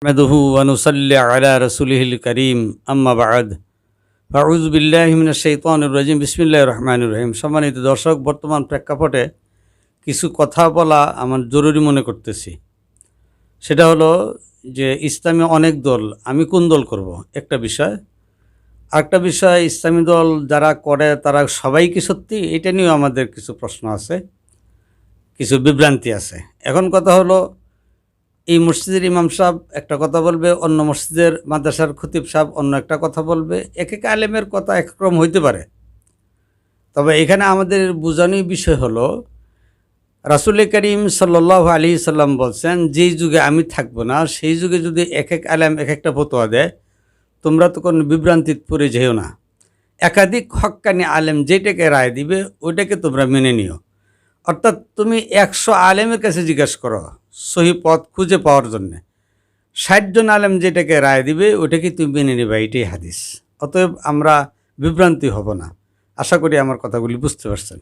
نحمده ونصلي على رسوله الكريم أما بعد أعوذ بالله من الشيطان الرجيم بسم الله الرحمن الرحيم। সম্মানিত দর্শক, বর্তমান প্রেক্ষাপটে কিছু কথা বলা আমার জরুরি মনে করতেছি। সেটা হলো যে ইসলামী অনেক দল, আমি কোন দল করব একটা বিষয়। আরেকটা বিষয়, ইসলামী দল যারা করে তারা সবাই কি সত্যি, এটা নিয়েও আমাদের কিছু প্রশ্ন আছে, কিছু বিভ্রান্তি আছে। এখন কথা হলো, এই মসজিদের ইমাম সাহেব একটা কথা বলবে, অন্য মসজিদের মাদ্রাসার খতিব সাহেব অন্য একটা কথা বলবে। এক এক আলেমের কথা একরকম হইতে পারে। তবে এখানে আমাদের বোঝানোর বিষয় হলো, রাসূল করিম সাল্লাল্লাহু আলাইহি সাল্লাম বলছেন, যেই যুগে আমি থাকবো না সেই যুগে যদি এক এক আলেম এক একটা ফতোয়া দেয়, তোমরা তো কোনো বিভ্রান্তিতে পড়ে যেও না। একাধিক হক্কানি আলেম যেটাকে রায় দিবে ওইটাকে তোমরা মেনে নিও। অর্থাৎ তুমি 100 আলেমের কাছে জিজ্ঞাসা করো সহি পথ খুঁজে পাওয়ার জন্যে, 60 জন আলেম যেটাকে রায় দিবে ওটাকে তুমি মেনে নেবে, এটাই হাদিস। অতএব আমরা বিভ্রান্তি হব না। আশা করি আমার কথাগুলি বুঝতে পারছেন।